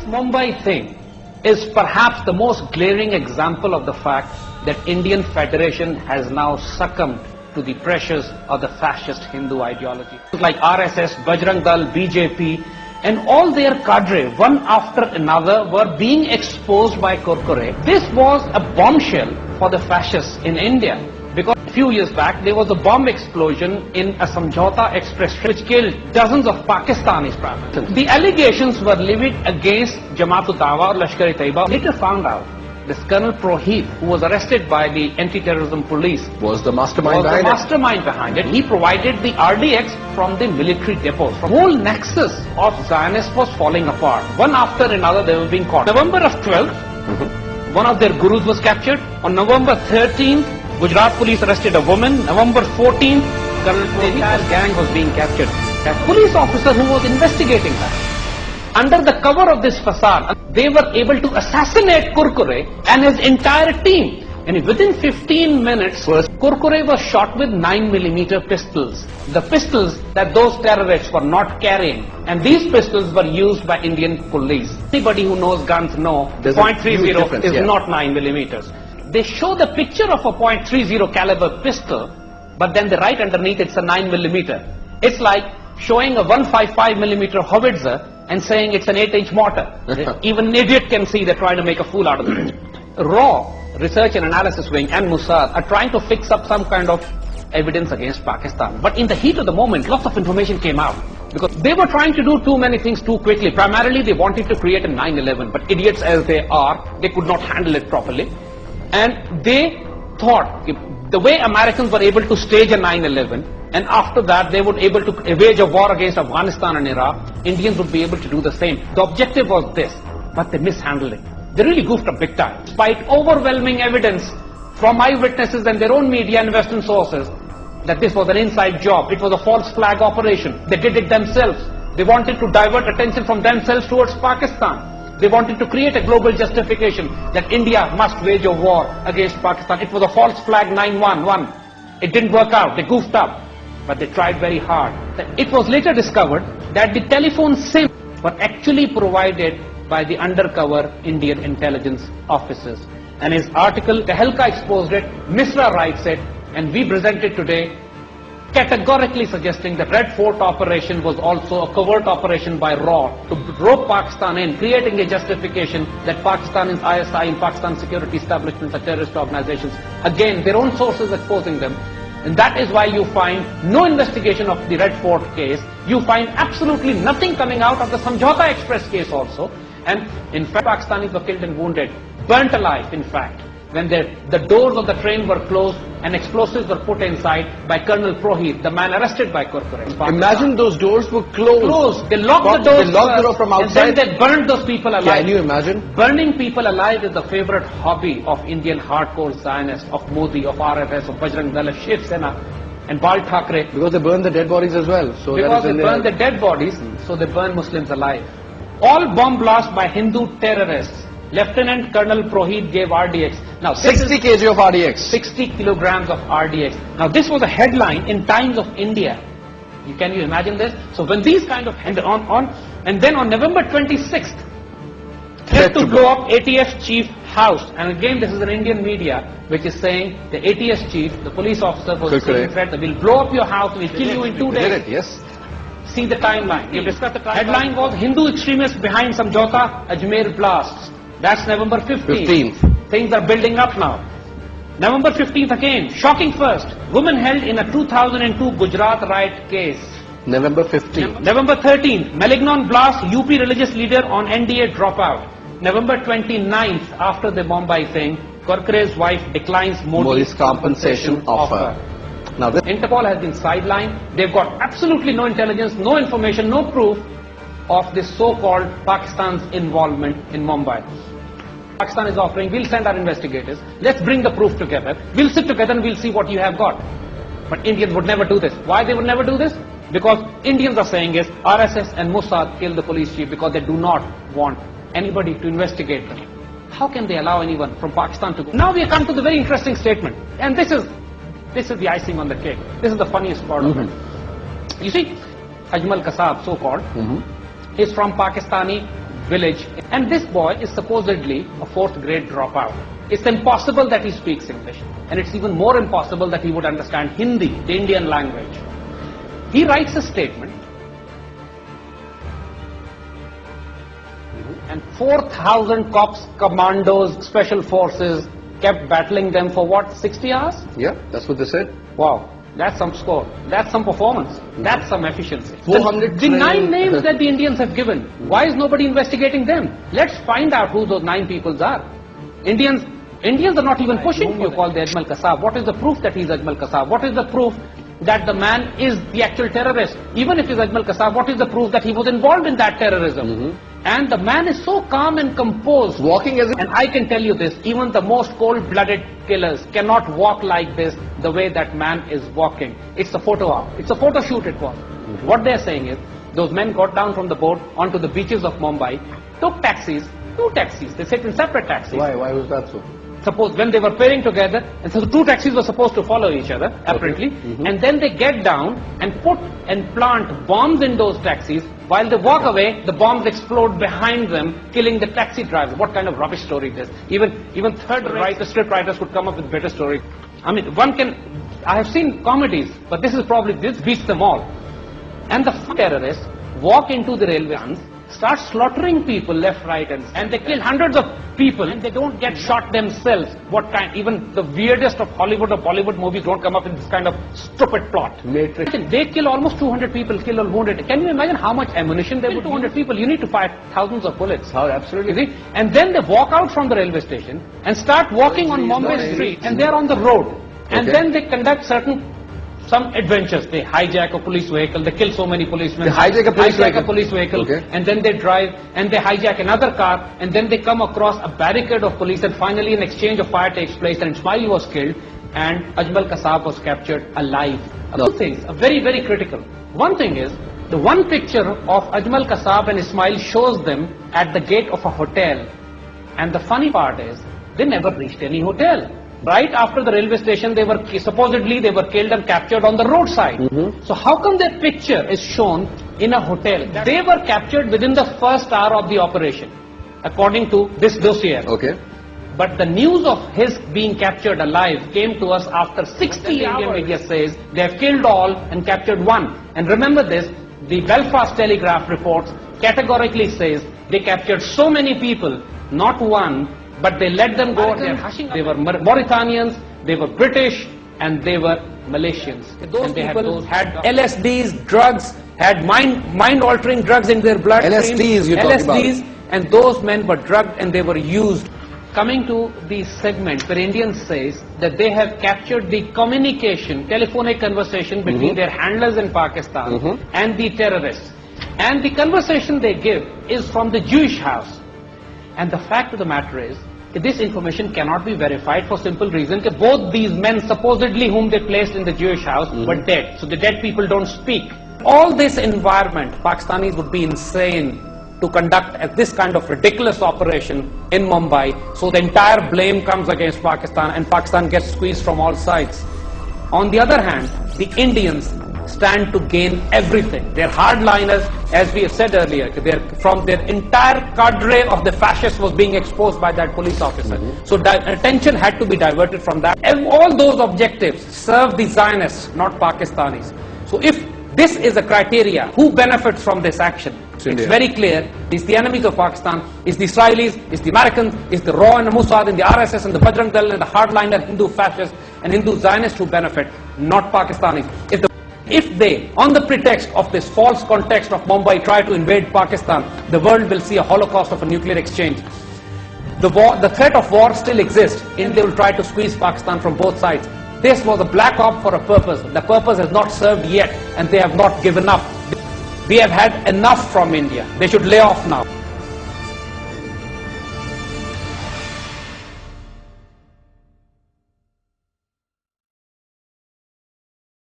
Mumbai thing is perhaps the most glaring example of the fact that Indian Federation has now succumbed to the pressures of the fascist Hindu ideology. Like RSS, Bajrang Dal, BJP, and all their cadre, one after another, were being exposed by Kurkure. This was a bombshell for the fascists in India, because a few years back there was a bomb explosion in a Samjhauta Express which killed dozens of Pakistanis. The allegations were levied against Jamaat-ud-Dawa or Lashkar-e-Taiba. Later found out this Colonel Prohit, who was arrested by the anti-terrorism police, was the mastermind behind it. He provided the RDX from the military depots. The whole nexus of Zionists was falling apart. One after another they were being caught. November of 12th, one of their gurus was captured. On November 13th, Gujarat police arrested a woman. November 14th, Colonel Prohit's gang was being captured. A police officer who was investigating that, under the cover of this facade, they were able to assassinate Kurkure and his entire team. And within 15 minutes, Kurkure was shot with 9mm pistols. The pistols that those terrorists were not carrying. And these pistols were used by Indian police. Anybody who knows guns know .30 is not 9mm. They show the picture of a .30 caliber pistol, but then they write underneath it's a 9mm. It's like showing a 155mm howitzer and saying it's an 8-inch mortar. Even an idiot can see they're trying to make a fool out of it. RAW, Research and Analysis Wing, and Mossad are trying to fix up some kind of evidence against Pakistan. But in the heat of the moment, lots of information came out, because they were trying to do too many things too quickly. Primarily, they wanted to create a 9/11, but idiots as they are, they could not handle it properly. And they thought, the way Americans were able to stage a 9/11, and after that they would able to wage a war against Afghanistan and Iraq, Indians would be able to do the same. The objective was this, but they mishandled it. They really goofed up big time. Despite overwhelming evidence from eyewitnesses and their own media and Western sources that this was an inside job, it was a false flag operation. They did it themselves. They wanted to divert attention from themselves towards Pakistan. They wanted to create a global justification that India must wage a war against Pakistan. It was a false flag 911. It didn't work out. They goofed up. But they tried very hard. It was later discovered that the telephone SIM were actually provided by the undercover Indian intelligence officers. And his article, Tehelka exposed it, Misra writes it, and we present it today, categorically suggesting that Red Fort operation was also a covert operation by RAW to rope Pakistan in, creating a justification that Pakistan is ISI and Pakistan security establishments are terrorist organizations. Again, their own sources exposing them. And that is why you find no investigation of the Red Fort case. You find absolutely nothing coming out of the Samjhauta Express case also. And in fact, Pakistanis were killed and wounded, burnt alive in fact, when the doors of the train were closed and explosives were put inside by Colonel Prohit, the man arrested by Kurkure. Imagine those doors were closed. They locked the doors. They locked the door from outside. And then they burned those people alive. Can you imagine? Burning people alive is the favorite hobby of Indian hardcore Zionists, of Modi, of RFS, of Bajrang Dal, of Shiv Sena, and Bal Thackeray. Because they burn the dead bodies as well. So because they burn the dead bodies, so they burn Muslims alive. All bomb blasts by Hindu terrorists. Lieutenant Colonel Prohit gave RDX. Now 60 kg of RDX. 60 kilograms of RDX. Now this was a headline in Times of India. Can you imagine this? So when these kind of and then on November 26th, threat to blow up ATF chief house. And again, this is an Indian media which is saying the ATF chief, the police officer, was saying threat that we'll blow up your house, we'll kill you in 2 days. Did it? Yes. See the timeline. You discussed the timeline. Headline was Hindu extremists behind Samjhauta Ajmer blasts. That's November 15th. Things are building up now. November 15th again, shocking first. Woman held in a 2002 Gujarat riot case. November 15th. November 13th, Malignant blast UP religious leader on NDA dropout. November 29th, after the Mumbai thing, Kurkure's wife declines Modi's compensation offer. Now, Interpol has been sidelined. They've got absolutely no intelligence, no information, no proof of this so-called Pakistan's involvement in Mumbai. Pakistan is offering, we'll send our investigators, let's bring the proof together, we'll sit together and we'll see what you have got. But Indians would never do this. Why they would never do this? Because Indians are saying is RSS and Mossad killed the police chief because they do not want anybody to investigate them. How can they allow anyone from Pakistan to go? Now we have come to the very interesting statement, and this is the icing on the cake. This is the funniest part of it. You see, Ajmal Kasab, so-called, is from Pakistani village, and this boy is supposedly a 4th grade dropout. It's impossible that he speaks English, and it's even more impossible that he would understand Hindi, the Indian language. He writes a statement, and 4,000 cops, commandos, special forces kept battling them for what, 60 hours? Yeah, that's what they said. Wow, that's some score, that's some performance, that's some efficiency. 400 The 9 names that the Indians have given, why is nobody investigating them? Let's find out who those 9 people are. Indians are not even pushing you call the Ajmal Kasab. What is the proof that he's Ajmal Kasab? What is the proof that the man is the actual terrorist? Even if he's Ajmal Kasab, what is the proof that he was involved in that terrorism? And the man is so calm and composed. Walking as And I can tell you this, even the most cold-blooded killers cannot walk like this the way that man is walking. It's a photo op. It's a photo shoot it was. What they're saying is, those men got down from the boat onto the beaches of Mumbai, took taxis, 2 taxis. They sit in separate taxis. Why was that so? Suppose when they were pairing together, and so the 2 taxis were supposed to follow each other, apparently, and then they get down and put and plant bombs in those taxis. While they walk away, the bombs explode behind them, killing the taxi drivers. What kind of rubbish story this? Even script writers could come up with better stories. I mean, I have seen comedies, but this beats them all. And the terrorists walk into the railway lines, start slaughtering people left, right, and they kill hundreds of people, and they don't get shot themselves. What kind? Even the weirdest of Hollywood or Bollywood movies don't come up with this kind of stupid plot. Matrix. They kill almost 200 people, kill or wounded. Can you imagine how much ammunition they would 200 people? You need to fire thousands of bullets. How, absolutely. You see? And then they walk out from the railway station and start walking on Mumbai street, and they're on the road. And then they conduct some adventures. They hijack a police vehicle, they kill so many policemen. They hijack a police vehicle. And then they drive and they hijack another car, and then they come across a barricade of police, and finally an exchange of fire takes place, and Ismail was killed and Ajmal Kasab was captured alive. Two things are very, very critical. One thing is, the one picture of Ajmal Kasab and Ismail shows them at the gate of a hotel, and the funny part is, they never reached any hotel. Right after the railway station, supposedly they were killed and captured on the roadside. So how come their picture is shown in a hotel? They were captured within the first hour of the operation, according to this dossier. Okay. But the news of his being captured alive came to us after 60 hours. Indian media says they have killed all and captured 1. And remember this, the Belfast Telegraph reports categorically says they captured so many people, not 1, but they let them go. They were Mauritanians, they were British, and they were Malaysians. Those people had LSDs, drugs, had mind-altering drugs in their blood. LSDs, you're talking about. And those men were drugged and they were used. Coming to the segment where Indians says that they have captured the communication, telephonic conversation between their handlers in Pakistan and the terrorists. And the conversation they give is from the Jewish house. And the fact of the matter is, that this information cannot be verified for simple reason that both these men supposedly whom they placed in the Jewish house were dead. So the dead people don't speak. All this environment, Pakistanis would be insane to conduct this kind of ridiculous operation in Mumbai. So the entire blame comes against Pakistan and Pakistan gets squeezed from all sides. On the other hand, the Indians stand to gain everything. They're hardliners, as we have said earlier. From their entire cadre of the fascists was being exposed by that police officer. So attention had to be diverted from that. And all those objectives serve the Zionists, not Pakistanis. So if this is a criteria, who benefits from this action? It's very clear. It's the enemies of Pakistan, it's the Israelis, it's the Americans, it's the RAW and the Mossad and the RSS and the Bajrang Dal and the hardliner Hindu fascists and Hindu Zionists who benefit, not Pakistanis. If they, on the pretext of this false context of Mumbai, try to invade Pakistan, the world will see a holocaust of a nuclear exchange. The threat of war still exists. India will try to squeeze Pakistan from both sides. This was a black op for a purpose. The purpose has not served yet, and they have not given up. We have had enough from India. They should lay off now.